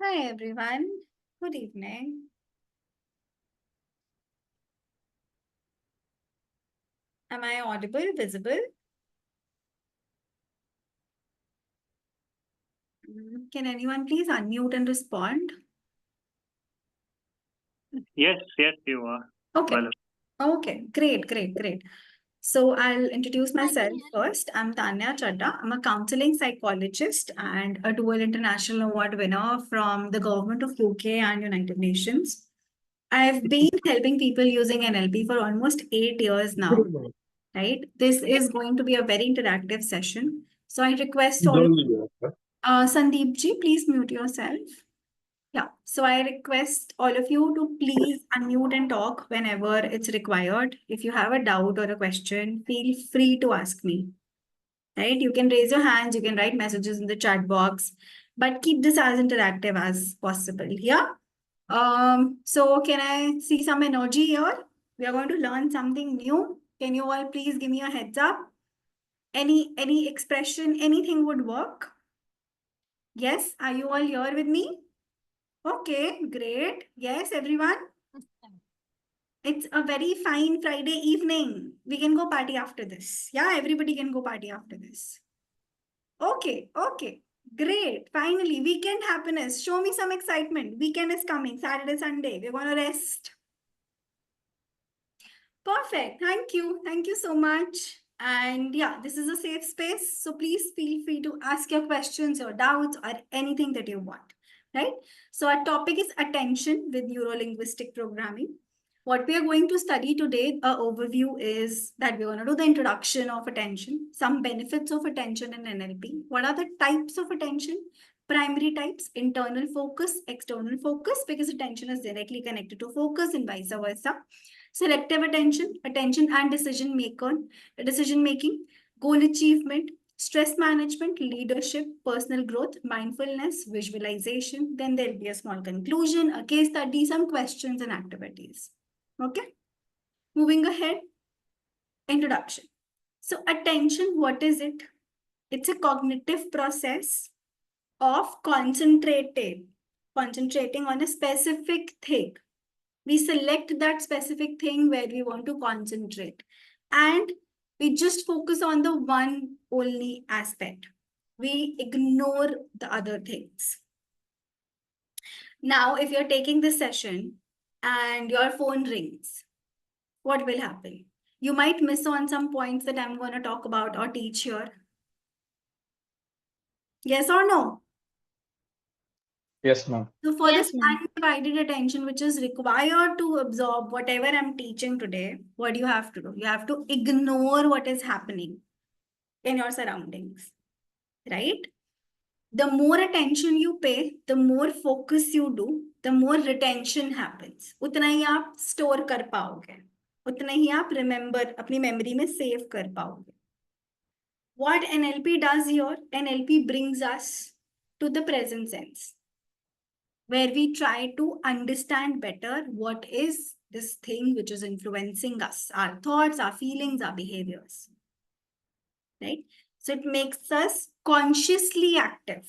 Hi everyone. Good evening. Am I audible, visible? Can anyone please unmute and respond? Yes, you are. Okay. Well, Okay, great. So I'll introduce myself first. I'm Tanya Chadda. I'm a counseling psychologist and a dual international award winner from the government of UK and United Nations. I've been helping people using NLP for almost 8 years now, right? This is going to be a very interactive session. So I request all Sandeep ji, please mute yourself. Yeah, so I request all of you to please unmute and talk whenever it's required. If you have a doubt or a question, feel free to ask me. Right? You can raise your hands, you can write messages in the chat box, but keep this as interactive as possible. Yeah. So can I see some energy here? We are going to learn something new. Can you all please give me a heads up? Any expression, anything would work. Yes, are you all here with me? Okay, great. Yes, everyone. It's a very fine Friday evening. We can go party after this. Yeah, everybody can go party after this. Okay. Great. Finally, weekend happiness. Show me some excitement. Weekend is coming. Saturday, Sunday. We're going to rest. Perfect. Thank you. Thank you so much. And yeah, this is a safe space. So please feel free to ask your questions, your doubts, or anything that you want. Right? So our topic is attention with neuro-linguistic programming. What we are going to study today, our overview is that we're going to do the introduction of attention, some benefits of attention in NLP. What are the types of attention? Primary types, internal focus, external focus, because attention is directly connected to focus and vice versa. Selective attention, attention and decision making, goal achievement, stress management, leadership, personal growth, mindfulness, visualization. Then there'll be a small conclusion, a case study, some questions and activities. Okay. Moving ahead, introduction. So attention, what is it? It's a cognitive process of concentrating on a specific thing. We select that specific thing where we want to concentrate, and we just focus on the one only aspect. We ignore the other things. Now, if you're taking this session and your phone rings, what will happen? You might miss on some points that I'm going to talk about or teach here. Yes or no? Yes, ma'am. So for this undivided attention, which is required to absorb whatever I'm teaching today, what do you have to do? You have to ignore what is happening in your surroundings, right? The more attention you pay, the more focus you do, the more retention happens. उतना ही आप store कर पाओगे, उतना ही आप remember, अपनी memory में save कर पाओगे. What NLP does here, NLP brings us to the present sense, where we try to understand better what is this thing which is influencing us, our thoughts, our feelings, our behaviors, right? So it makes us consciously active.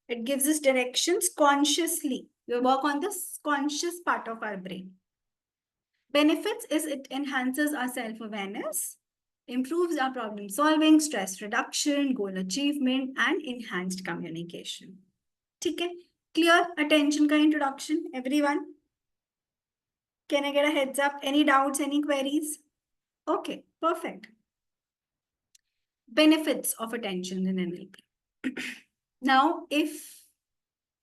It gives us directions consciously. We work on this conscious part of our brain. Benefits is it enhances our self-awareness, improves our problem solving, stress reduction, goal achievement, and enhanced communication. Okay, clear attention ka introduction, everyone? Can I get a heads up? Any doubts, any queries? Okay, perfect. Benefits of attention in NLP. Now, if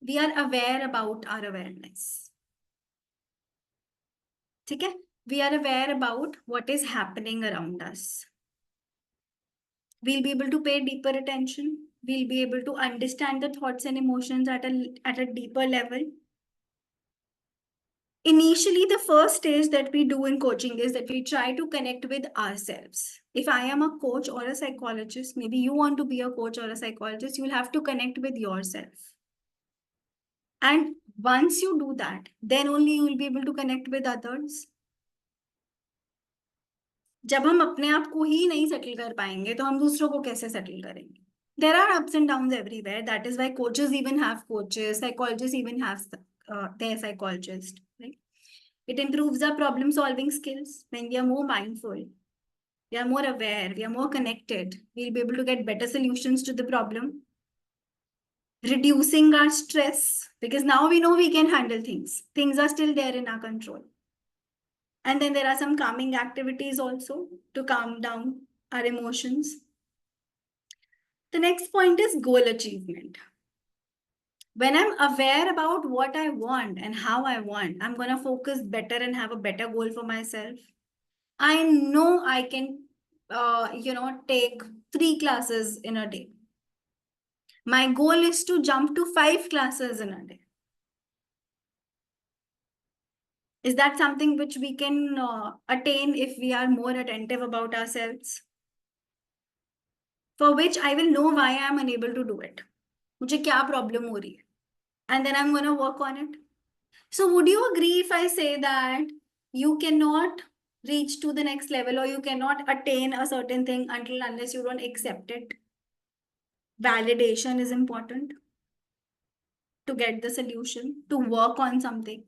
we are aware about our awareness, okay? We are aware about what is happening around us. We'll be able to pay deeper attention. We'll be able to understand the thoughts and emotions at a deeper level. Initially, the first stage that we do in coaching is that we try to connect with ourselves. If I am a coach or a psychologist, maybe you want to be a coach or a psychologist, you'll have to connect with yourself. And once you do that, then only you will be able to connect with others. जब हम अपने आप को ही नहीं settle कर पाएंगे तो हम दूसरों को कैसे सेटल करेंगे? There are ups and downs everywhere. That is why coaches even have coaches, psychologists even have their psychologist, right? It improves our problem solving skills when we are more mindful, we are more aware, we are more connected. We'll be able to get better solutions to the problem, reducing our stress because now we know we can handle things. Things are still there in our control. And then there are some calming activities also to calm down our emotions. The next point is goal achievement. When I'm aware about what I want and how I want, I'm going to focus better and have a better goal for myself. I know I can, take 3 classes in a day. My goal is to jump to 5 classes in a day. Is that something which we can attain if we are more attentive about ourselves? For which I will know why I am unable to do it. मुझे क्या problem हो रही है? And then I'm going to work on it. So would you agree if I say that you cannot reach to the next level or you cannot attain a certain thing unless you don't accept it? Validation is important to get the solution, to work on something.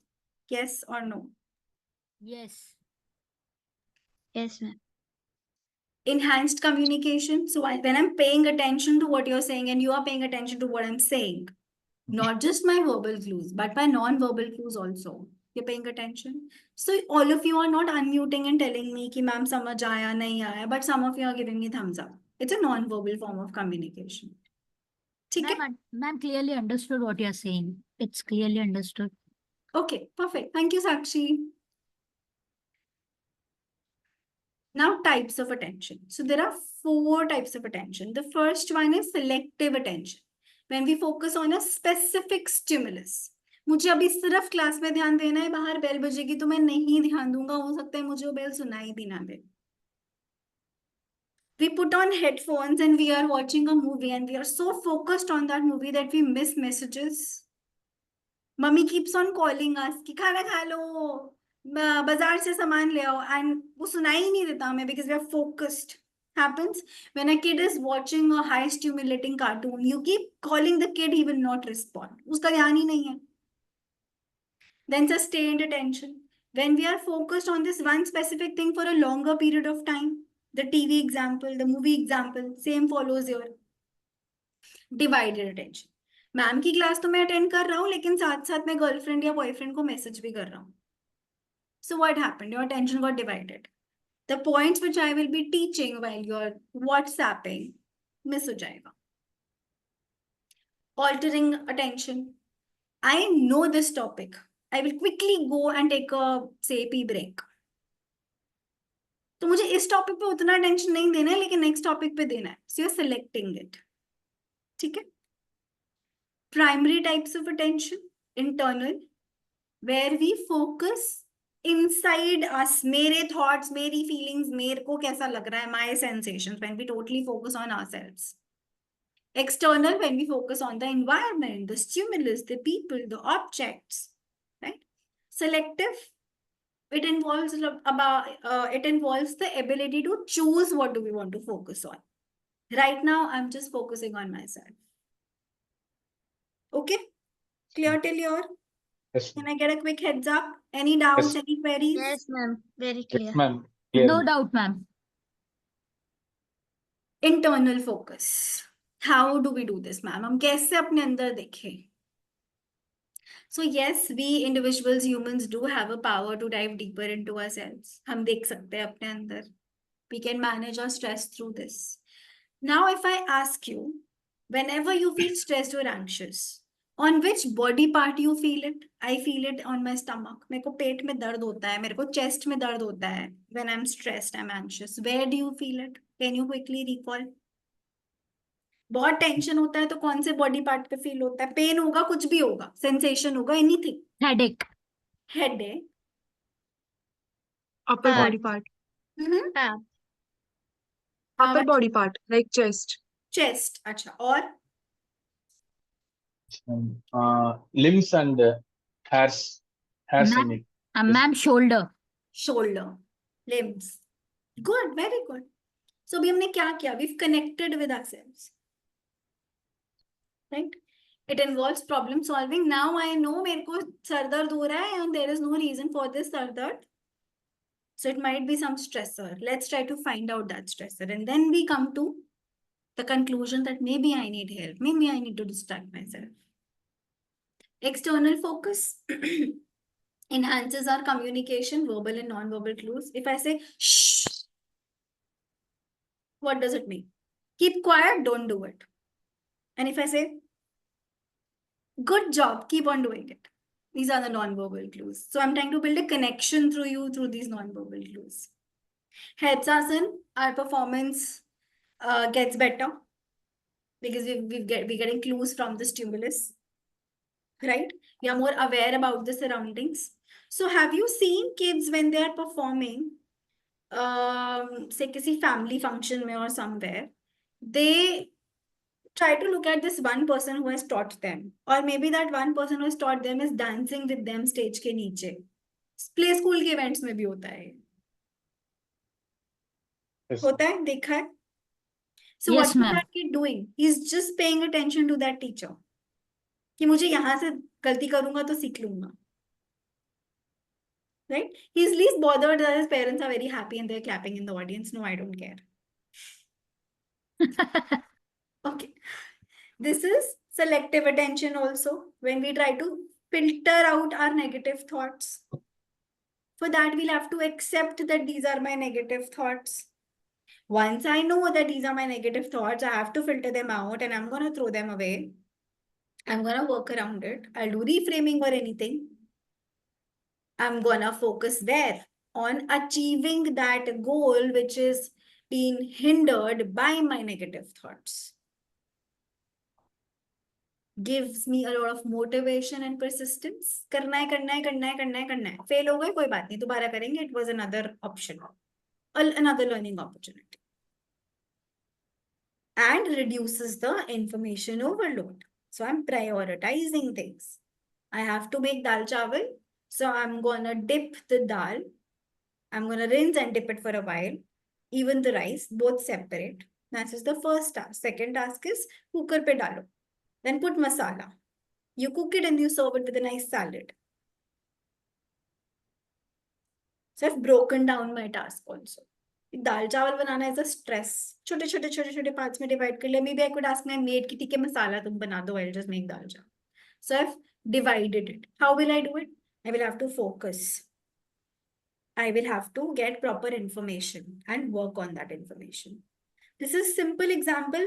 Yes or no? Yes. Yes, ma'am. Enhanced communication. So when I'm paying attention to what you're saying and you are paying attention to what I'm saying, not just my verbal clues, but my non-verbal clues also. You're paying attention. So all of you are not unmuting and telling me कि ma'am समझ आया नहीं आया, but some of you are giving me thumbs up. It's a non-verbal form of communication. ठीक है? Ma'am clearly understood what you're saying. It's clearly understood. Okay, perfect. Thank you, Sakshi. Now, types of attention. So there are 4 types of attention. The first one is selective attention. When we focus on a specific stimulus. मुझे अभी सिर्फ class में ध्यान देना है, बाहर bell बजेगी तो मैं नहीं ध्यान दूंगा, हो सकता है मुझे वो बेल सुनाई भी ना दे. We put on headphones and we are watching a movie and we are so focused on that movie that we miss messages. Mummy keeps on calling us कि खाना खा लो, बाजार से सामान ले आओ, and वो सुनाई ही नहीं देता हमें because we are focused. Happens when a kid is watching a high stimulating cartoon, you keep calling the kid, he will not respond. उसका ध्यान ही नहीं है. Then sustained attention. When we are focused on this one specific thing for a longer period of time, the TV example, the movie example, same follows here. Divided attention. Ma'am की class तो मैं attend कर रहा हूँ लेकिन साथ साथ मैं गर्लफ्रेंड या बॉयफ्रेंड को मैसेज भी कर रहा हूँ. So what happened? Your attention got divided. The points which I will be teaching while you're WhatsApping miss हो जाएगा. Altering attention. I know this topic. I will quickly go and take a say pee break. तो मुझे इस topic पे उतना attention नहीं देना है लेकिन नेक्स्ट टॉपिक पे देना है. So you're selecting it. ठीक है? Primary types of attention, internal, where we focus inside us, मेरे thoughts, मेरी feelings, मेरे को कैसा लग रहा है, my sensations, when we totally focus on ourselves. External, when we focus on the environment, the stimulus, the people, the objects, right? Selective, it involves the ability to choose what do we want to focus on. Right now, I'm just focusing on myself. Okay? Clear till here? Yes, Can I get a quick heads up? Any doubts, Yes. any queries? Yes, ma'am. Very clear. yes, ma'am. No Clearly. doubt, ma'am. Internal focus. How do we do this, ma'am? हम कैसे अपने अंदर देखें? So yes, we individuals, humans do have a power to dive deeper into ourselves. हम देख सकते हैं अपने अंदर. We can manage our stress through this. Now, if I ask you, whenever you feel stressed or anxious, on which body part you feel it? I feel it on my stomach. मेरे को पेट में दर्द होता है, मेरे को chest में दर्द होता है. When I'm stressed, I'm anxious. Where do you feel it? Can you quickly recall? बहुत टेंशन होता है तो कौन से बॉडी पार्ट पे फील होता है? पेन होगा, कुछ भी होगा, सेंसेशन होगा, anything. Headache. Headache. Upper body part. Upper body part, like chest. Chest. अच्छा, और Limbs and hairs in Ma'am, it. ma'am, shoulder. Shoulder, limbs. Good, very good. So अभी हमने क्या किया? We connected with ourselves. right? It involves problem solving. Now I know मेरे को sir दर्द हो रहा है and there is no reason for this sir दर्द. So it might be some stressor. Let's try to find out that stressor. And then we come to the conclusion that maybe I need help. Maybe I need to distract myself. External focus enhances our communication, verbal and non-verbal clues. If I say, shh, what does it mean? Keep quiet, don't do it. And if I say, good job, keep on doing it. These are the non-verbal clues. So I'm trying to build a connection through you through these non-verbal clues. Helps us in our performance gets better because we're getting clues from the stimulus, right? We are more aware about the surroundings. So have you seen kids when they are performing, say किसी family function में or somewhere, they try to look at this one person who has taught them, or maybe that one person who has taught them is dancing with them stage के नीचे. Play school के events में भी होता है. Yes. होता है, देखा है? So Yes, what is ma'am. that kid doing? He's just paying attention to that teacher. कि मुझे यहाँ से गलती करूंगा तो सीख लूंगा. Right? He's least bothered that his parents are very happy and they're clapping in the audience. No, I don't care. Okay. This is selective attention also, when we try to filter out our negative thoughts. For that, we'll have to accept that these are my negative thoughts. Once I know that these are my negative thoughts, I have to filter them out and I'm going to throw them away. I'm going to work around it. I'll do reframing or anything. I'm going to focus there on achieving that goal, which is being hindered by my negative thoughts. Gives me a lot of motivation and persistence. करना है, करना है, करना है, करना है, करना है. Fail हो गए, कोई बात नहीं, दोबारा करेंगे. It was another option, another learning opportunity. And reduces the information overload. So I'm prioritizing things. I have to make dal chawal. So I'm gonna dip the dal. I'm gonna rinse and dip it for a while. Even the rice, both separate. That is the first task. Second task is cooker pe dalo. Then put masala. You cook it and you serve it with a nice salad. So I've broken down my task also. Dal chawal banana is a stress. छोटे parts में divide कर ले. Maybe I could ask my maid कि ठीक है मसाला तुम बना दो. I'll just make dal chawal. So I've divided it. How will I do it? I will have to focus. I will have to get proper information and work on that information. This is simple example.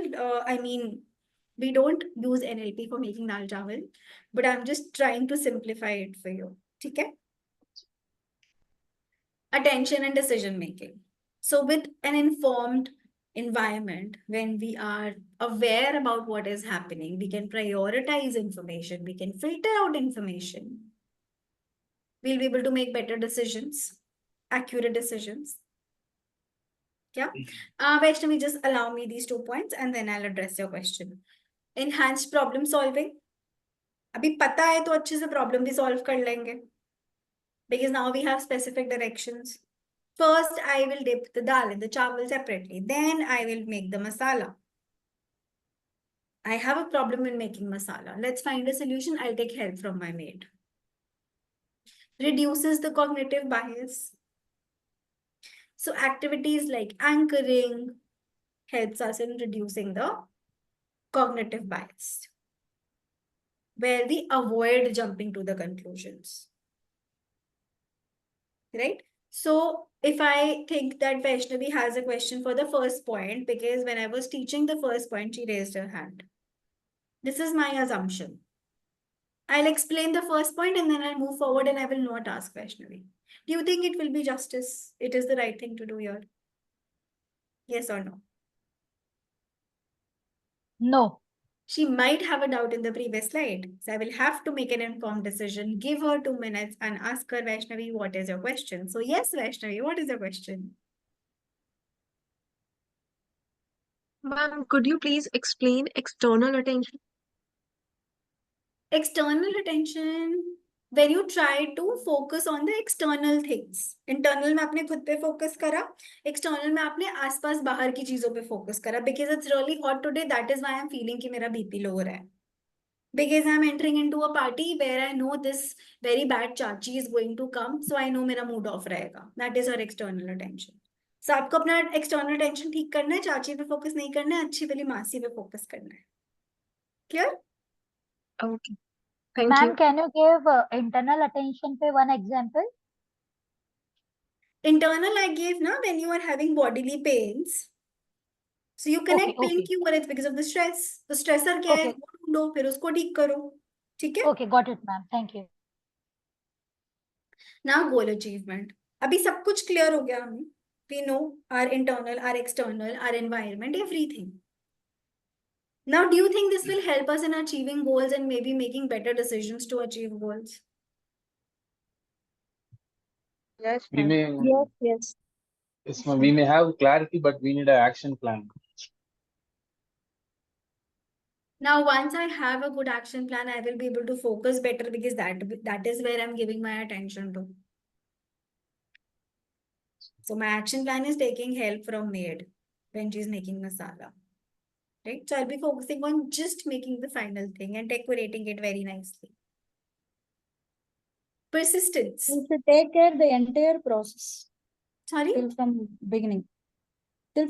I mean, we don't use NLP for making dal chawal, but I'm just trying to simplify it for you. Okay? Attention and decision making. So with an informed environment, when we are aware about what is happening, we can prioritize information, we can filter out information. We'll be able to make better decisions, accurate decisions. Yeah. Vaishnavi, just allow me these 2 points and then I'll address your question. Enhanced problem solving. अभी पता है तो अच्छे से problem भी solve कर लेंगे. Because now we have specific directions. First, I will dip the dal and the chawal separately. Then I will make the masala. I have a problem in making masala. Let's find a solution. I'll take help from my maid. Reduces the cognitive bias. So activities like anchoring helps us in reducing the cognitive bias, where we avoid jumping to the conclusions. Right? So if I think that Vaishnavi has a question for the first point, because when I was teaching the first point, she raised her hand. This is my assumption. I'll explain the first point and then I'll move forward and I will not ask Vaishnavi. Do you think it will be justice? It is the right thing to do here? Yes or no? No. She might have a doubt in the previous slide. So I will have to make an informed decision, give her 2 minutes and ask her, Vaishnavi, what is your question? So yes, Vaishnavi, what is your question? Ma'am, could you please explain external attention? External attention, when you try to focus on the external things. Internal में आपने खुद पे focus करा, external में आपने आसपास बाहर की चीजों पे focus करा. Because it's really hot today, that is why I'm feeling कि मेरा BP low हो रहा है. Because I'm entering into a party where I know this very bad chachi is going to come, so I know मेरा mood off रहेगा. That is our external attention. So आपको अपना external attention ठीक करना है, चाची पे focus नहीं करना है, अच्छी वाली मासी पे focus करना है. Clear? Okay. Thank Ma'am, you. can you give internal attention पे one example? Internal I gave na when you are having bodily pains. So you connect Okay, pain okay. क्यों हो रहा है? It's because of the stress. तो stressor क्या है? Okay. वो ढूंढो, फिर उसको ठीक करो. ठीक है? Okay, got it, ma'am. Thank you. Now goal achievement. अभी सब कुछ clear हो गया हमें. We know our internal, our external, our environment, everything. Now, do you think this will help us in achieving goals and maybe making better decisions to achieve goals? Yes, We ma'am. may, Yes. yes, ma'am, we may have clarity, but we need an action plan. Now, once I have a good action plan, I will be able to focus better because that is where I'm giving my attention to. So my action plan is taking help from maid when she's making masala. Right? So I'll be focusing on just making the final thing and decorating it very nicely. Persistence. You should take care the entire process Sorry? till from beginning. Till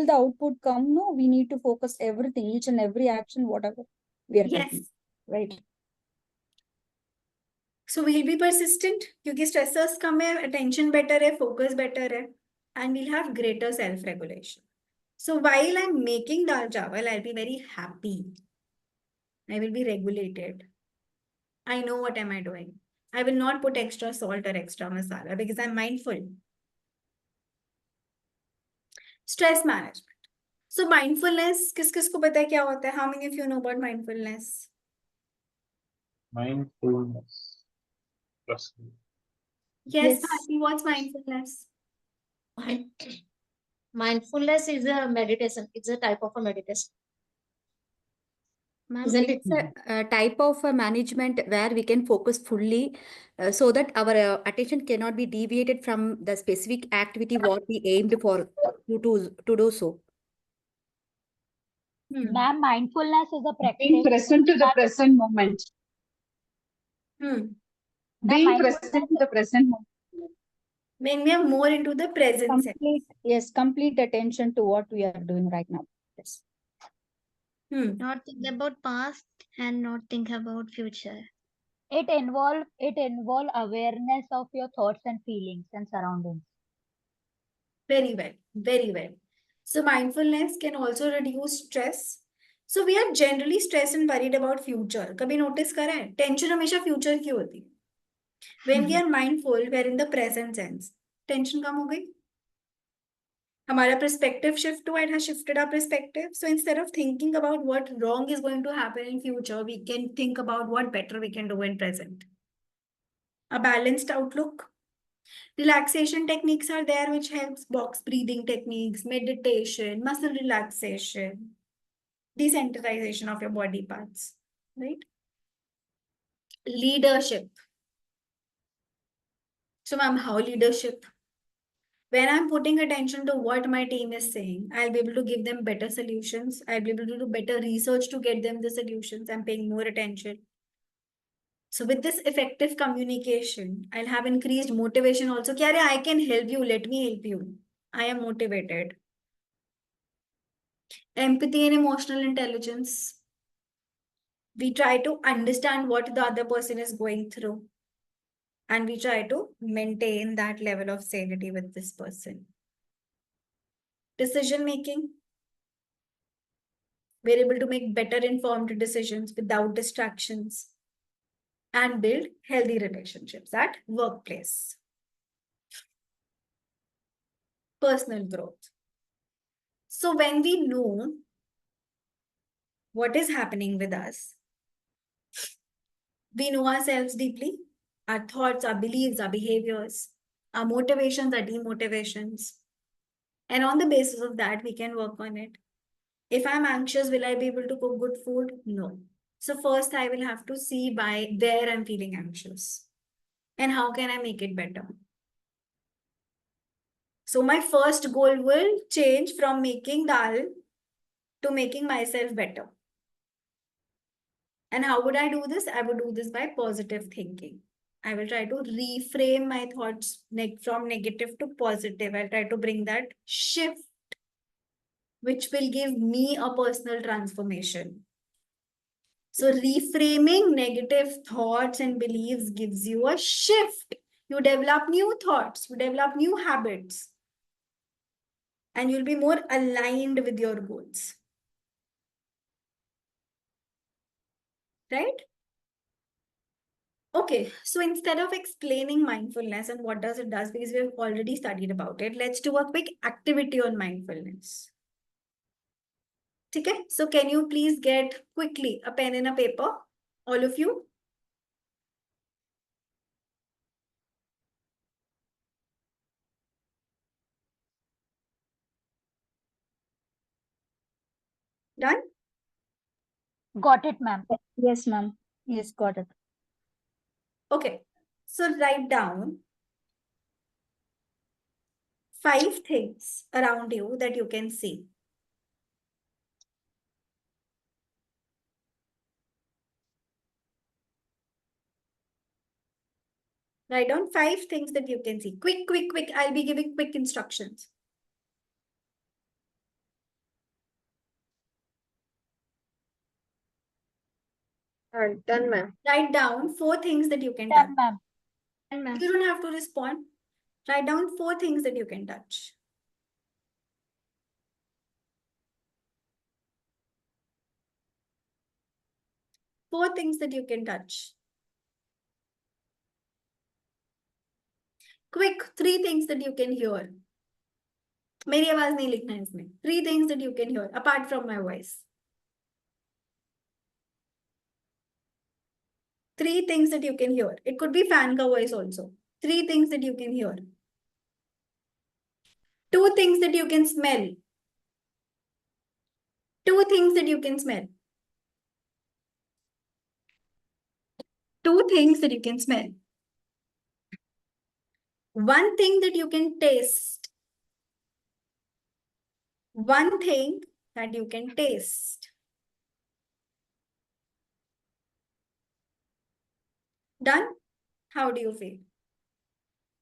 the output come, no, we need to focus everything, each and every action, whatever we are Yes. taking. Right. So we'll be persistent क्योंकि stressors कम है, attention better है, focus better है, and we'll have greater self-regulation. So while I'm making dal chawal, I'll be very happy. I will be regulated. I know what am I doing. I will not put extra salt or extra masala because I'm mindful. Stress management. So mindfulness, किस को पता है क्या होता है? How many of you know about mindfulness? Mindfulness. Plus. Yes, Yes. Bharti, what's mindfulness? Mindfulness is a meditation. It's a type of a meditation. Ma'am, Isn't it's a type of management where we can focus fully so that our attention cannot be deviated from the specific activity what we aimed for to do so. Ma'am, mindfulness is a Being practice. present to the present moment. Ma'am, Being present to mindfulness the present moment. When we are more into the present sense. Complete attention to what we are doing right now. Yes. Not think about past and not think about future. it involve awareness of your thoughts and feelings and surroundings. Very well, very well. So mindfulness can also reduce stress. So we are generally stressed and worried about future. कभी notice करा है? Tension हमेशा future की होती है. When we are mindful, we are in the present sense. Tension कम हो गई. हमारा perspective shift हुआ, it has shifted our perspective. So instead of thinking about what wrong is going to happen in future, we can think about what better we can do in present. A balanced outlook. Relaxation techniques are there which helps box breathing techniques, meditation, muscle relaxation, desensitization of your body parts, right? Leadership. So ma'am, how leadership? When I'm putting attention to what my team is saying, I'll be able to give them better solutions. I'll be able to do better research to get them the solutions. I'm paying more attention. So with this effective communication, I'll have increased motivation also. Kyare, I can help you. Let me help you. I am motivated. Empathy and emotional intelligence. We try to understand what the other person is going through. And we try to maintain that level of sanity with this person. Decision making. We're able to make better informed decisions without distractions. And build healthy relationships at workplace. Personal growth. So when we know what is happening with us, we know ourselves deeply, our thoughts, our beliefs, our behaviors, our motivations, our demotivations. And on the basis of that, we can work on it. If I'm anxious, will I be able to cook good food? No. So first I will have to see by where I'm feeling anxious and how can I make it better. So my first goal will change from making dal to making myself better. And how would I do this? I would do this by positive thinking. I will try to reframe my thoughts from negative to positive. I'll try to bring that shift, which will give me a personal transformation. So reframing negative thoughts and beliefs gives you a shift. You develop new thoughts, you develop new habits, and you'll be more aligned with your goals. Right? Okay, so instead of explaining mindfulness and what does it does, because we have already studied about it, let's do a quick activity on mindfulness. Okay, so can you please get quickly a pen and a paper, all of you? Done? Got it, ma'am. Yes, ma'am. Yes, got it. Okay, so write down 5 things around you that you can see. Write down 5 things that you can see. Quick, quick, quick. I'll be giving quick instructions. Done, ma'am. Write down 4 things that you can touch. Done, ma'am. And ma'am. You don't have to respond. Write down 4 things that you can touch. Four things that you can touch. Quick, 3 things that you can hear. मेरी आवाज नहीं लिखना है इसमें. 3 things that you can hear apart from my voice. 3 things that you can hear. It could be fan ka voice also. 3 things that you can hear. 2 things that you can smell. 2 things that you can smell. 2 things that you can smell. 1 thing that you can taste. 1 thing that you can taste. Done? How do you feel?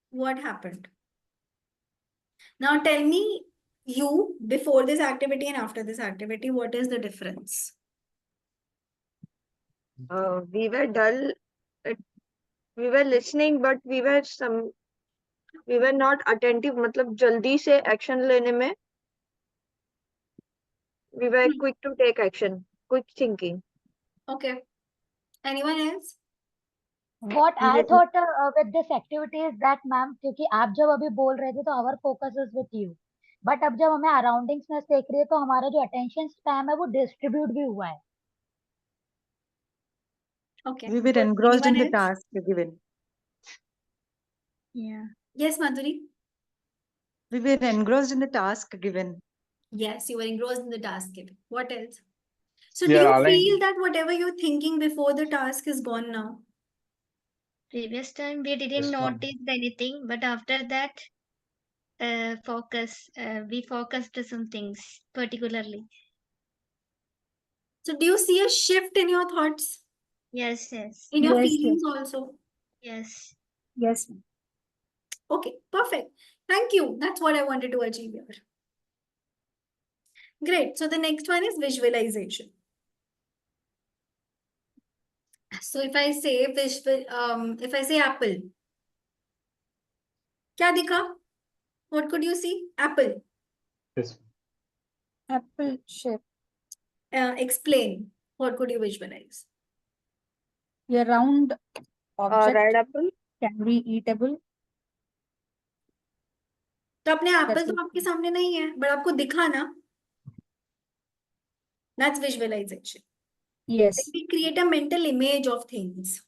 What happened? Now tell me, you before this activity and after this activity, what is the difference? We were dull. We were listening, but we were not attentive. मतलब जल्दी से action लेने में. We were quick to take action. Quick thinking. Okay. Anyone else? What I thought with this activity is that, ma'am, क्योंकि आप जब अभी बोल रहे थे तो our focus is with you. But अब जब हमें surroundings में देख रही है तो हमारा जो attention span है वो distribute भी हुआ है. Okay. We were engrossed in the Anyone else? task given. Yeah. Yes, Madhuri. We were engrossed in the task given. Yes, you were engrossed in the task given. What else? So We do are you aligned. feel that whatever you're thinking before the task is gone now? Previous time we didn't Yes, ma'am. notice anything, but after that, we focused some things particularly. So do you see a shift in your thoughts, Yes, yes, in your Yes, feelings also? yes. Yes. Okay, perfect. Thank you. That's what I wanted to achieve here. Great. So the next one is visualization. So if I say if I say apple, क्या दिखा? What could you see? Apple. Yes. Apple shape. Explain. What could you visualize? A round object Red apple. can be eatable. तो अपने Apple That तो is- आपके सामने नहीं है, but आपको दिखा ना. That's visualization. Yes. We create a mental image of things.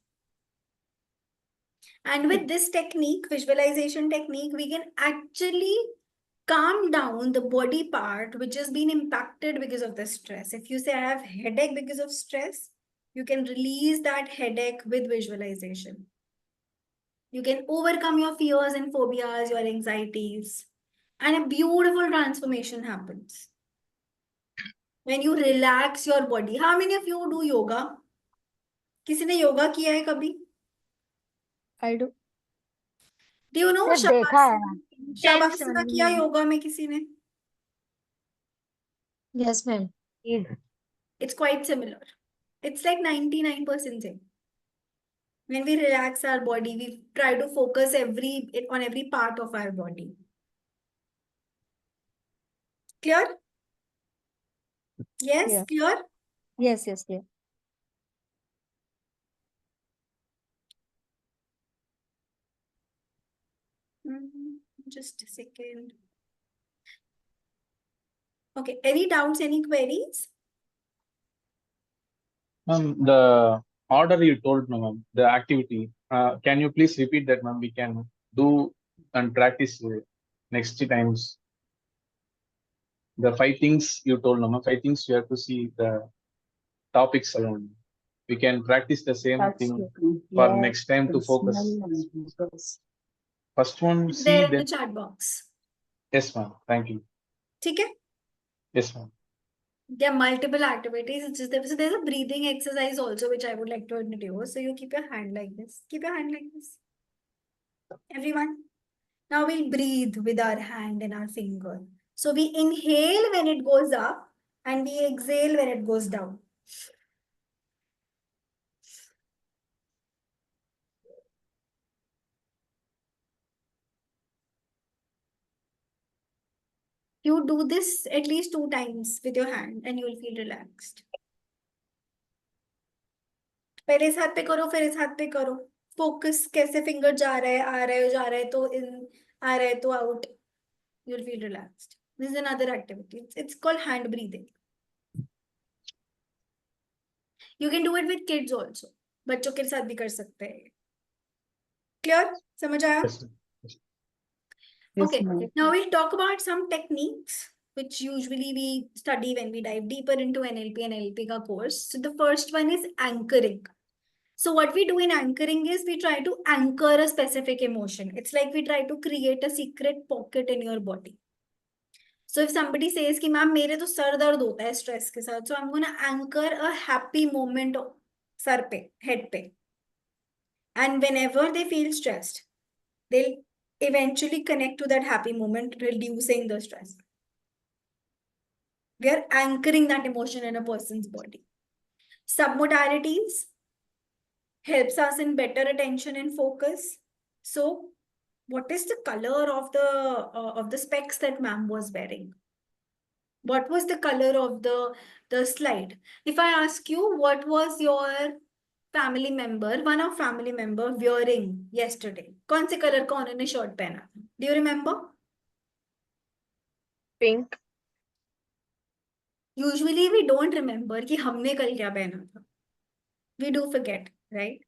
And with this technique, visualization technique, we can actually calm down the body part which has been impacted because of the stress. If you say I have headache because of stress, you can release that headache with visualization. You can overcome your fears and phobias, your anxieties, and a beautiful transformation happens. When you relax your body. How many of you do yoga? किसी ने योगा किया है कभी? I do. Do you know सिर्फ देखा है ma'am. शवासना किया योगा में किसी ने? Yes, ma'am. It's quite similar. It's like 99% same. When we relax our body, we try to focus on every part of our body. Clear? Yes, Yeah. clear? Yes, yes, yeah. Just a second. Okay, any doubts, any queries? The order you told, no, ma'am, the activity. Can you please repeat that, ma'am? We can do and practice next times. The 5 things you told, no, ma'am. 5 things you have to see the topics alone. We can practice the same thing for next time to focus. First one, It's see, there in then. the chat box. Yes, ma'am. Thank you. Okay? Yes, ma'am. There are multiple activities. It's just so there's a breathing exercise also, which I would like to introduce. So you keep your hand like this. Keep your hand like this. Everyone. Now we'll breathe with our hand and our finger. So we inhale when it goes up and we exhale when it goes down. You do this at least 2 times with your hand and you will feel relaxed. पहले इस हाथ पे करो, फिर इस हाथ पे करो. फोकस कैसे फिंगर जा रहा है, आ रहा है तो इन, आ रहा है तो out. You'll feel relaxed. This is another activity. It's called hand breathing. You can do it with kids also. बच्चों के साथ भी कर सकते हैं. Clear? समझ आया? Yes, ma'am. Okay, now we'll talk about some techniques which usually we study when we dive deeper into NLP and NLP ka course. So the first one is anchoring. So what we do in anchoring is we try to anchor a specific emotion. It's like we try to create a secret pocket in your body. So if somebody says कि ma'am मेरे तो sir दर्द होता है stress के साथ, so I'm gonna anchor a happy moment sir पे, head पे. And whenever they feel stressed, they'll eventually connect to that happy moment, reducing the stress. We are anchoring that emotion in a person's body. Submodalities helps us in better attention and focus. So what is the color of the specs that ma'am was wearing? What was the color of the slide? If I ask you, what was your family member, one of family member wearing yesterday? कौन से color का उन्होंने shirt पहना था? Do you remember? Pink. Usually we don't remember कि हमने कल क्या पहना था. We do forget, right?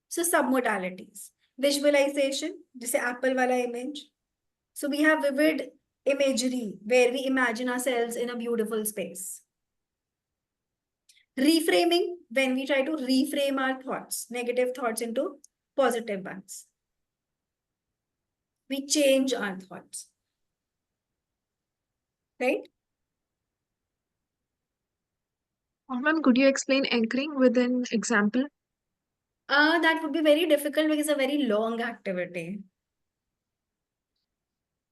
So submodalities. Visualization, जैसे apple वाला image. So we have vivid imagery where we imagine ourselves in a beautiful space. Reframing, when we try to reframe our thoughts, negative thoughts into positive ones. We change our thoughts. Right? Ma'am, could you explain anchoring with an example? That would be very difficult because it's a very long activity.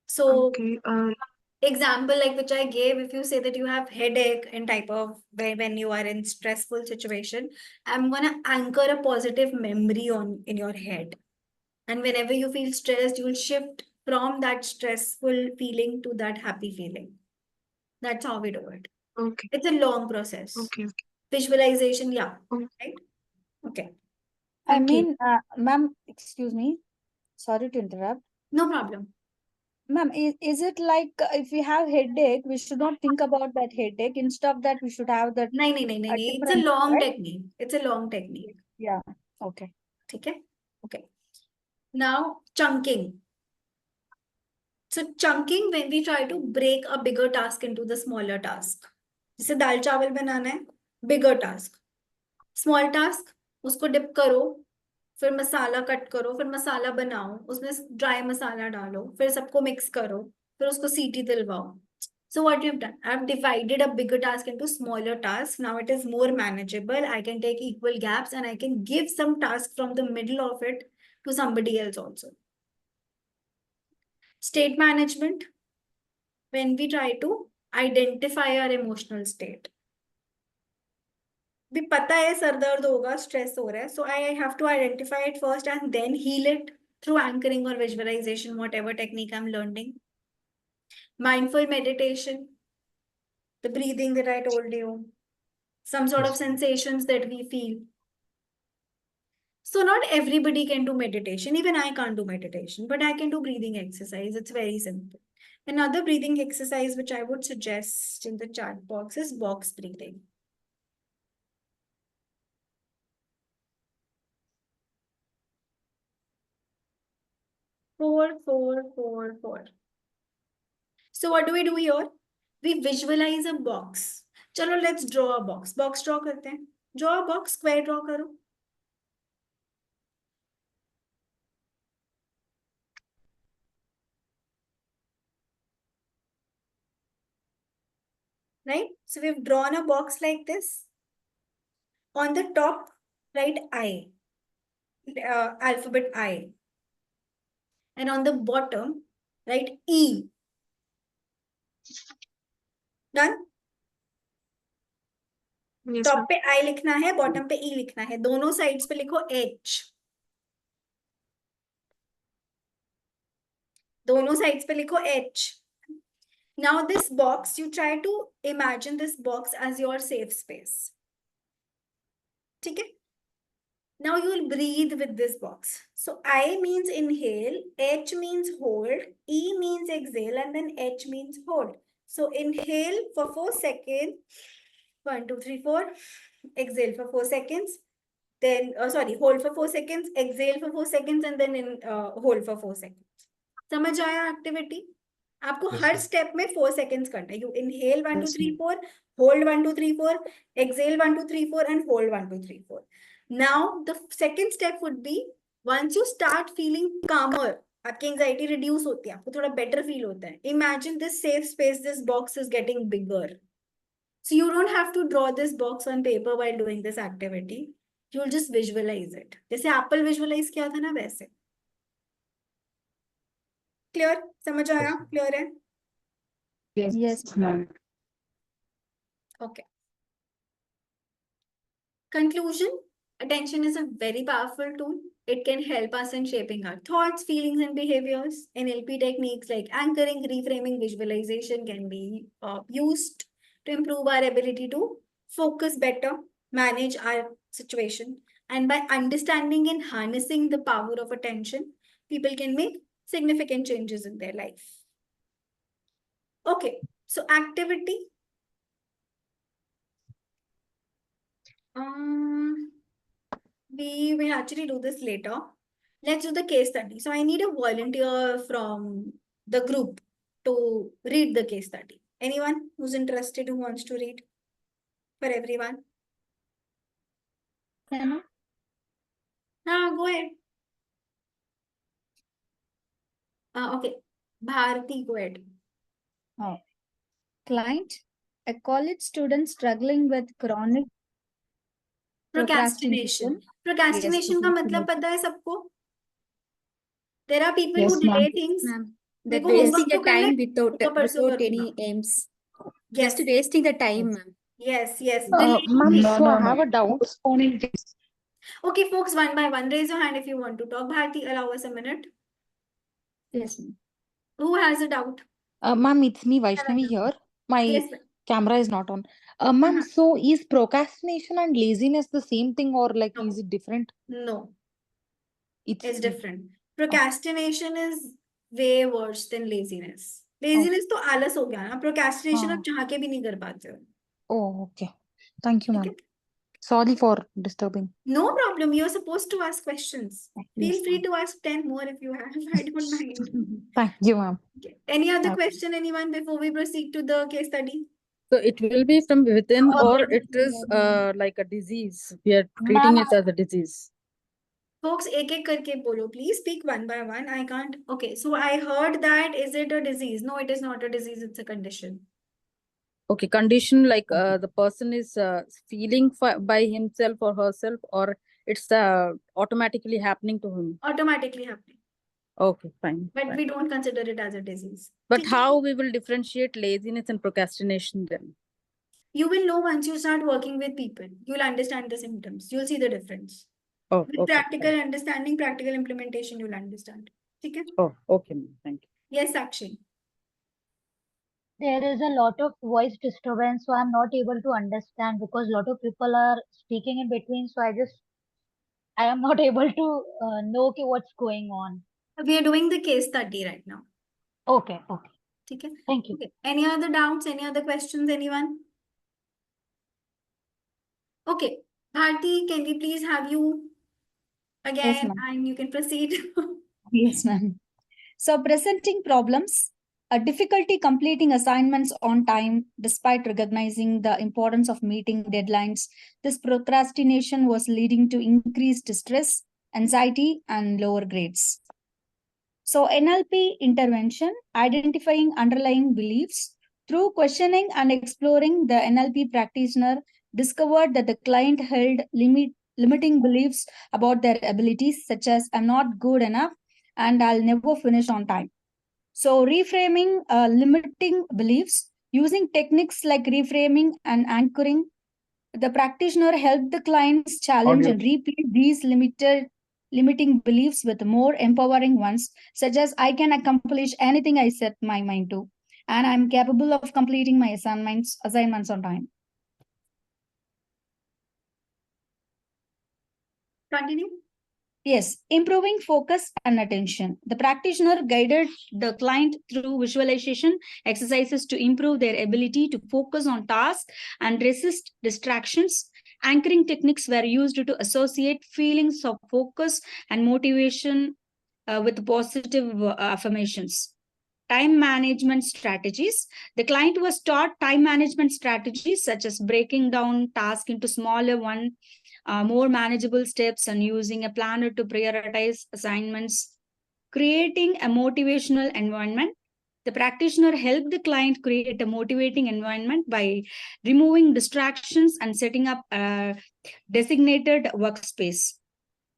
So, Okay. example like which I gave, if you say that you have headache in type of when you are in stressful situation, I'm gonna anchor a positive memory in your head. And whenever you feel stressed, you'll shift from that stressful feeling to that happy feeling. That's how we do it. Okay. It's a long process. Okay. Visualization, yeah. Okay. Right? Okay. I Thank you. mean, ma'am, excuse me. Sorry to interrupt. No problem. Ma'am, is it like if we have headache, we should not think about that headache. Instead of that, we should have that. No. It's a different, long right? technique. It's a long technique. Yeah. Okay. Okay. Okay. Now, chunking. So chunking, when we try to break a bigger task into the smaller task. जैसे दाल चावल बनाना है, bigger task. Small task, उसको dip करो, फिर मसाला cut करो, फिर मसाला बनाओ, उसमें ड्राई मसाला डालो, फिर सबको मिक्स करो, फिर उसको सीटी दिलवाओ. So what you've done, I've divided a bigger task into smaller tasks. Now it is more manageable. I can take equal gaps and I can give some task from the middle of it to somebody else also. State management, when we try to identify our emotional state. भी पता है sir दर्द होगा, stress हो रहा है, so I have to identify it first and then heal it through anchoring or visualization, whatever technique I'm learning. Mindful meditation, the breathing that I told you, some sort of sensations that we feel. So not everybody can do meditation. Even I can't do meditation, but I can do breathing exercise. It's very simple. Another breathing exercise which I would suggest in the chat box is box breathing. Four, four, four, four. So what do we do here? We visualize a box. Chalo, let's draw a box. Box draw karte hain. Draw a box, square draw karo. Right? So we've drawn a box like this. On the top, write I, alphabet I. And on the bottom, write E. Done? Yes, top ma'am. पे आई लिखना है, bottom पे ई लिखना है, दोनों sides पे लिखो H, दोनों साइड्स पे लिखो H. Now this box, you try to imagine this box as your safe space. ठीक है? Now you will breathe with this box. So I means inhale, H means hold, E means exhale, and then H means hold. So inhale for 4 seconds. 1, 2, 3, 4. Exhale for 4 seconds. Then, hold for 4 seconds, exhale for 4 seconds, and then hold for 4 seconds. समझ आया activity? आपको हर step में 4 seconds करना है. You inhale 1, 2, 3, 4, hold 1, 2, 3, 4, exhale 1, 2, 3, 4, and hold 1, 2, 3, 4. Now, the second step would be, once you start feeling calmer, आपकी anxiety reduce होती है, आपको थोड़ा better feel होता है. Imagine this safe space, this box is getting bigger. So you don't have to draw this box on paper while doing this activity. You'll just visualize it. जैसे Apple visualize किया था ना वैसे. Clear? समझ आया? Clear है? Yes, ma'am. Okay. Conclusion. Attention is a very powerful tool. It can help us in shaping our thoughts, feelings, and behaviors. NLP techniques like anchoring, reframing, visualization can be used to improve our ability to focus better, manage our situation. And by understanding and harnessing the power of attention, people can make significant changes in their life. Okay, so activity. We will actually do this later. Let's do the case study. So I need a volunteer from the group to read the case study. Anyone who's interested, who wants to read for everyone? Can Go ahead. Okay. Bharti, go ahead. I? Client, a college student struggling with chronic Procrastination. Procrastination का मतलब पता है सबको? There are people Yes, who delay ma'am. things. Ma'am, मेरे that को wasting homework the तो करना है, time without उसका परसों without करूंगा. any aims. Yes. Just wasting the time, ma'am. Yes, yes. Ma'am, Delaying. so I have a doubt. Postponing things. Okay, folks, one by one, raise your hand if you want to talk. Bharti, allow us a minute. Yes, ma'am. Who has a doubt? Ma'am, it's me, Vaishnavi here. My Yes, ma'am. camera is not on. Ma'am, so is procrastination and laziness the same thing or like No. is it different? No, It's it's different. Procrastination is way worse than laziness. Laziness तो आलस हो गया ना. Procrastination आप चाह के भी नहीं कर पाते हो. Oh, okay. Thank you, ठीक ma'am. है? Sorry for disturbing. No problem. You're supposed to ask questions. Feel Yes, free to ask 10 more if you have. I don't mind. Thank you, ma'am. Okay. Any other Okay. question, anyone, before we proceed to the case study? So it will be from within or it is like a disease. We are treating it as a disease. Folks, एक करके बोलो, please speak one by one. I can't. Okay, so I heard that, is it a disease? No, it is not a disease, it's a condition. Okay, condition like the person is feeling by himself or herself, or it's automatically happening to him. Automatically happening. Okay, fine. But fine. we don't consider it as a disease. But how we will differentiate laziness and procrastination then? You will know once you start working with people. You'll understand the symptoms. You'll see the difference. Oh, With okay. practical understanding, practical implementation, you'll understand. Okay? Oh, okay, ma'am. Thank you. Yes, Sakshi. There is a lot of voice disturbance, so I'm not able to understand because a lot of people are speaking in between. So I am not able to know what's going on. We are doing the case study right now. Okay, okay. Okay? Thank you. Okay. Any other doubts? Any other questions? Anyone? Okay. Bharti, can we please have you again ma'am. and you can proceed? Yes, ma'am. So presenting problems, a difficulty completing assignments on time despite recognizing the importance of meeting deadlines. This procrastination was leading to increased stress, anxiety, and lower grades. So NLP intervention, identifying underlying beliefs. Through questioning and exploring, the NLP practitioner discovered that the client held limiting beliefs about their abilities, such as I'm not good enough and I'll never finish on time. So reframing limiting beliefs using techniques like reframing and anchoring, the practitioner helped the clients challenge Audio. and replace these limiting beliefs with more empowering ones, such as I can accomplish anything I set my mind to, and I'm capable of completing my assignments on time. Continue. Yes, improving focus and attention. The practitioner guided the client through visualization exercises to improve their ability to focus on tasks and resist distractions. Anchoring techniques were used to associate feelings of focus and motivation with positive affirmations. Time management strategies. The client was taught time management strategies such as breaking down tasks into smaller more manageable steps and using a planner to prioritize assignments, creating a motivational environment. The practitioner helped the client create a motivating environment by removing distractions and setting up a designated workspace.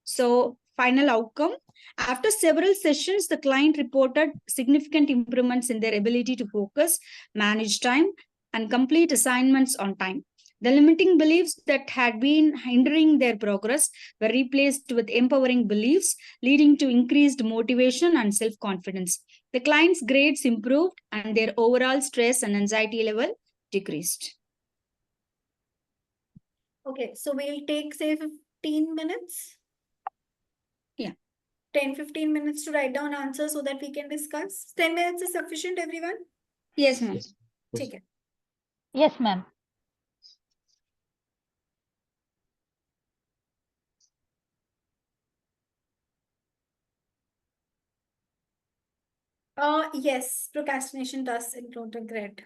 So, final outcome. After several sessions, the client reported significant improvements in their ability to focus, manage time, and complete assignments on time. The limiting beliefs that had been hindering their progress were replaced with empowering beliefs, leading to increased motivation and self confidence. The client's grades improved and their overall stress and anxiety level decreased. Okay, so we'll take, say, 15 minutes. Yeah. 10-15 minutes to write down answers so that we can discuss. 10 minutes is sufficient, everyone? Yes, ma'am. Take it. Yes, ma'am. Yes, procrastination does include regret.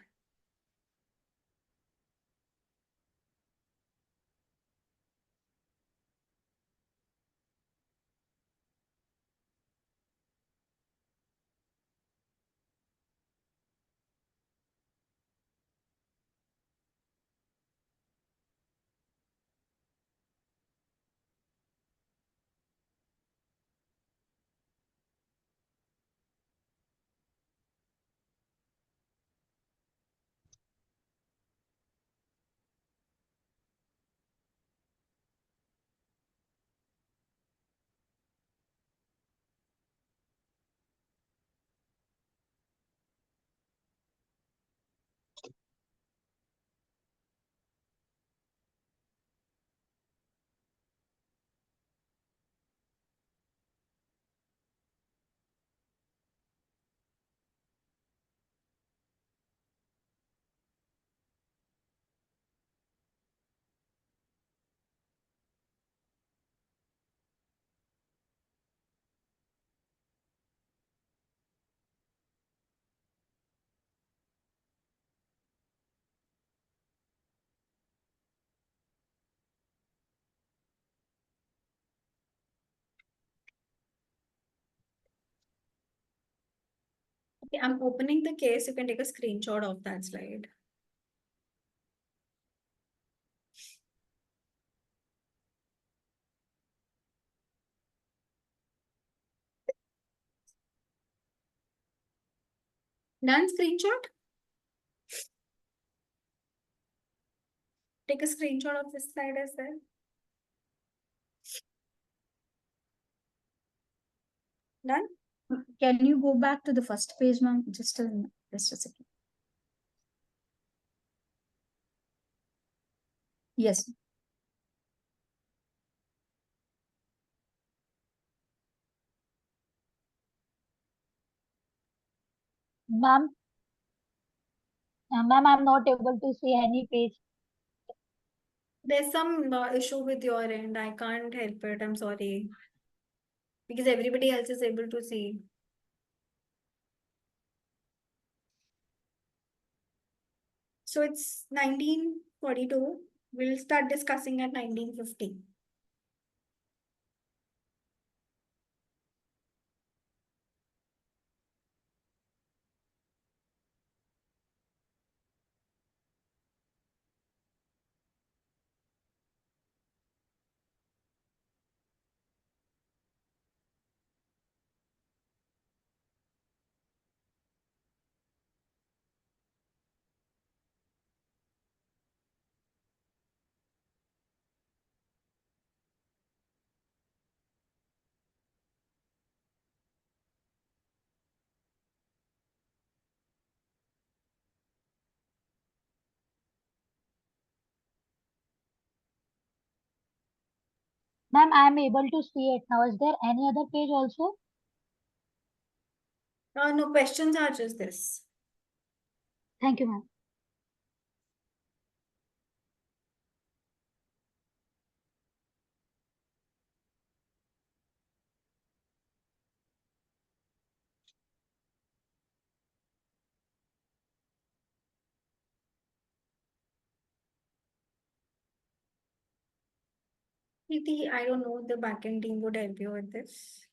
Okay, I'm opening the case. You can take a screenshot of that slide. Done screenshot? Take a screenshot of this slide as well. Done? Can you go back to the first page, ma'am? Just a second. Yes. Ma'am, ma'am, I'm not able to see any page. There's some issue with your end. I can't help it. I'm sorry. Because everybody else is able to see. So it's 1942. We'll start discussing at 1950. Ma'am, I'm able to see it now. Is there any other page also? No questions are just this. Thank you, ma'am. Preeti, I don't know, the backend team would help you with this.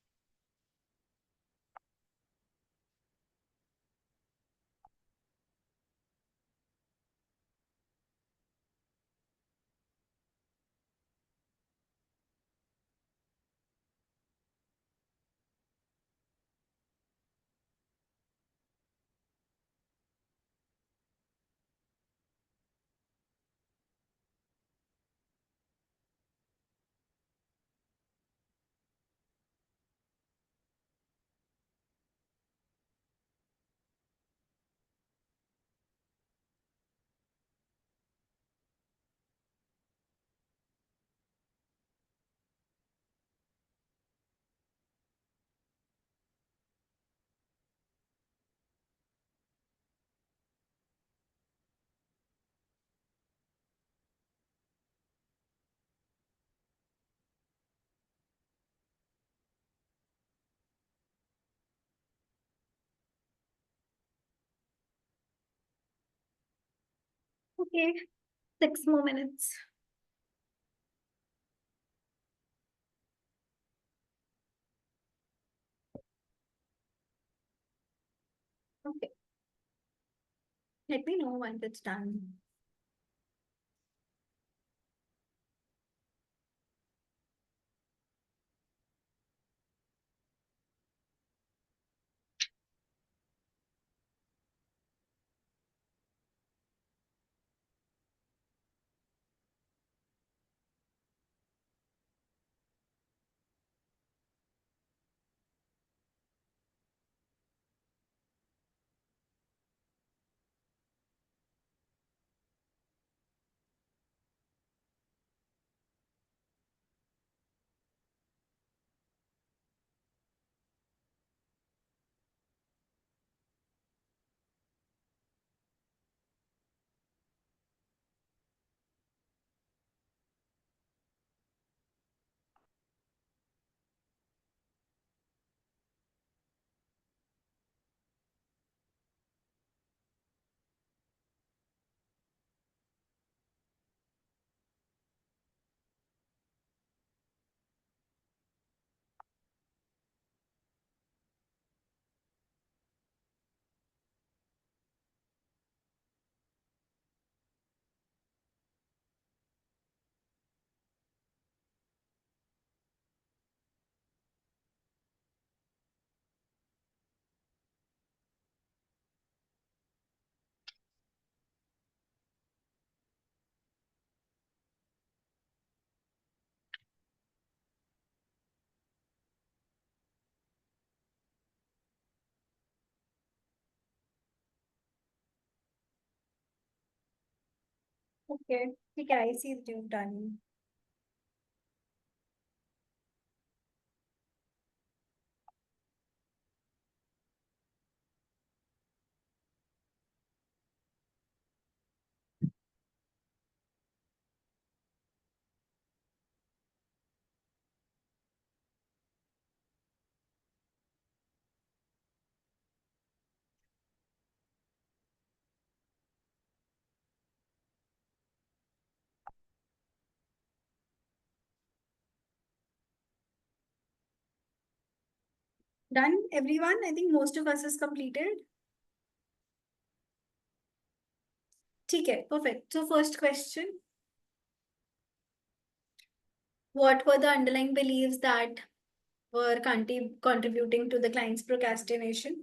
Okay, 6 more minutes. Okay. Let me know once it's done. Okay. ठीक है, I see that you've done. Done, everyone? I think most of us is completed. ठीक है, perfect. So first question. What were the underlying beliefs that were contributing to the client's procrastination?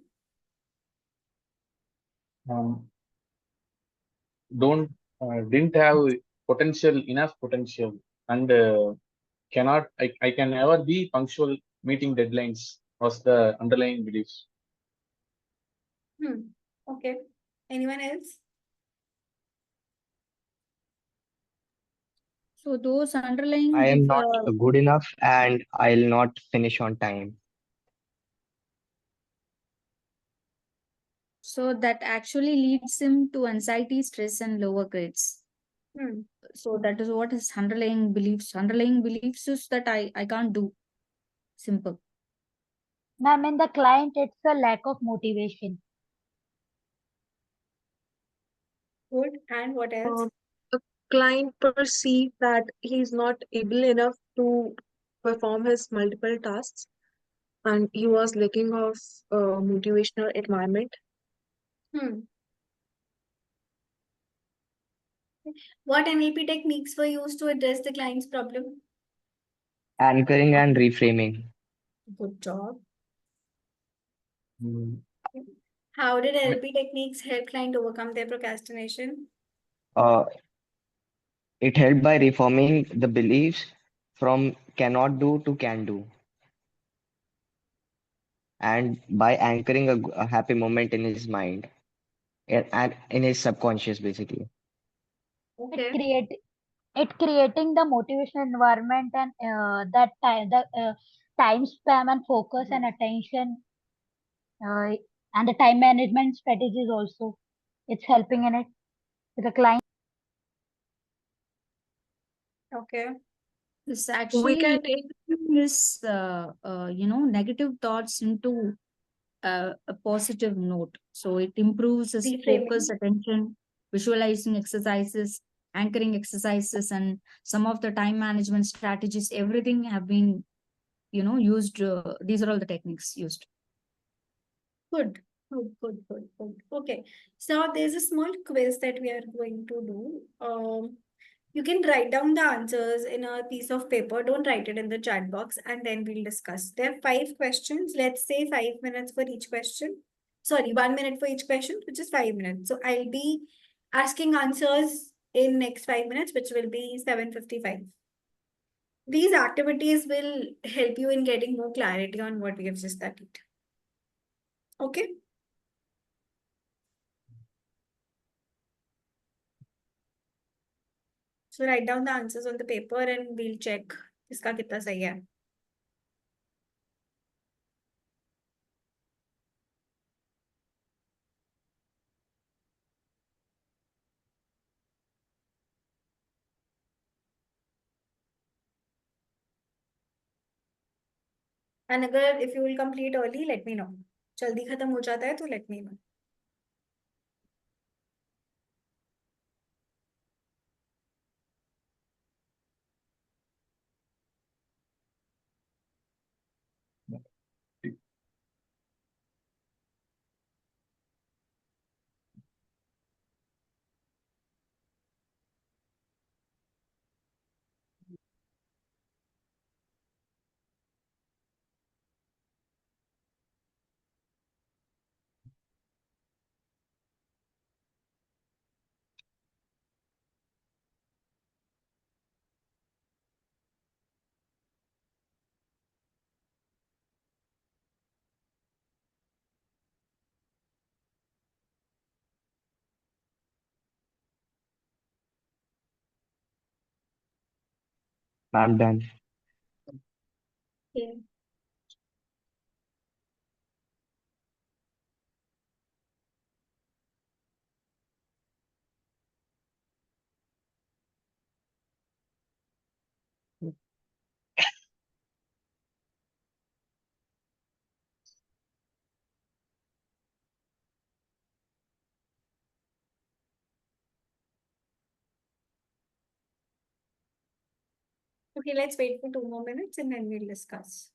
Didn't have enough potential, and I can never be punctual meeting deadlines was the underlying beliefs. Okay. Anyone else? So those underlying I am not good enough and I'll not finish on time. so that actually leads him to anxiety, stress, and lower grades. So that is what his underlying beliefs. Underlying beliefs is that I can't do. Simple. Ma'am, in the client, it's a lack of motivation. Good. And what else? The client perceives that he's not able enough to perform his multiple tasks, and he was lacking of motivational environment. What NLP techniques were used to address the client's problem? Anchoring and reframing. Good job. Mm. How did NLP techniques help client overcome their procrastination? It helped by reforming the beliefs from cannot do to can do, and by anchoring a happy moment in his mind and in his subconscious, basically. Okay. It creating the motivational environment and that time the time span and focus and attention and the time management strategies also. It's helping in it with the client. Okay. This We actually can is negative thoughts into a positive note. So it improves his focus, Reframing. attention, visualizing exercises, anchoring exercises, and some of the time management strategies. Everything have been used. These are all the techniques used. Good. Good. Okay. So there's a small quiz that we are going to do. You can write down the answers in a piece of paper. Don't write it in the chat box, and then we'll discuss. There are 5 questions. Let's say 5 minutes for each question. Sorry, 1 minute for each question, which is 5 minutes. So I'll be asking answers in next 5 minutes, which will be 7:55. These activities will help you in getting more clarity on what we have just studied. Okay. So write down the answers on the paper and we'll check इसका कितना सही है. And अगर if you will complete early, let me know. जल्दी खत्म हो जाता है तो let me know. I'm done. Okay. Okay, let's wait for 2 more minutes and then we'll discuss.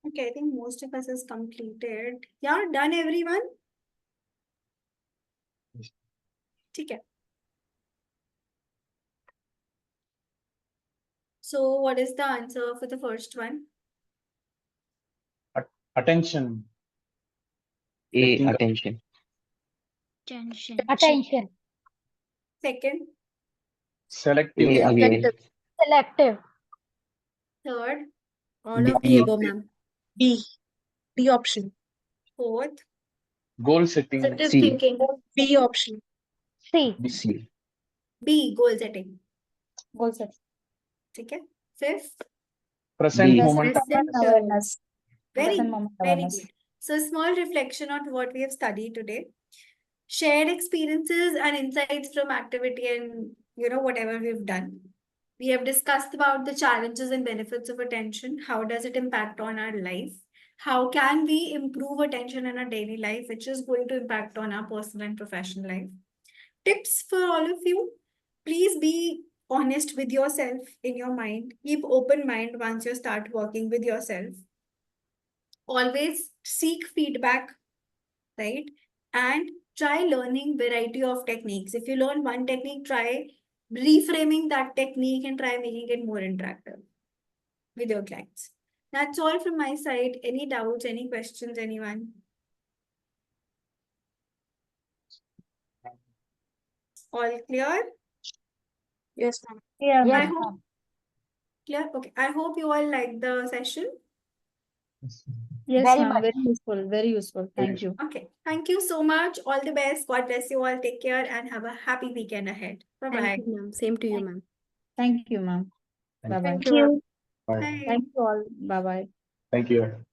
Okay, I think most of us has completed. Yeah, done everyone? Okay. So what is the answer for the first one? Attention. A, think- attention. Attention. Attention. Second, Selective. A, again. Selective. third, All of the B, above, ma'am. B. D option. fourth, Goal setting. Positive C, thinking. B option. C. C, B, goal setting. Goal set. Okay. Fifth, Present D, moment. present Awareness. Very Present good, moment very awareness. good. So a small reflection on what we have studied today. Shared experiences and insights from activity and whatever we've done. We have discussed about the challenges and benefits of attention. How does it impact on our life? How can we improve attention in our daily life, which is going to impact on our personal and professional life? Tips for all of you. Please be honest with yourself in your mind. Keep open mind once you start working with yourself. Always seek feedback, right? And try learning variety of techniques. If you learn one technique, try reframing that technique and try making it more interactive with your clients. That's all from my side. Any doubts, any questions, anyone? All clear? Yes, ma'am. Yes, I ma'am. hope clear. Okay. I hope you all like the session. Yes, Very ma'am. much. Very useful. Very useful. Thank you. Okay. Thank you so much. All the best. God bless you all. Take care and have a happy weekend ahead. Bye-bye. Thank you, ma'am. Same to you, ma'am. Thank you, ma'am. Bye bye. Thank you. Bye. Thank you all. Bye bye. Thank you.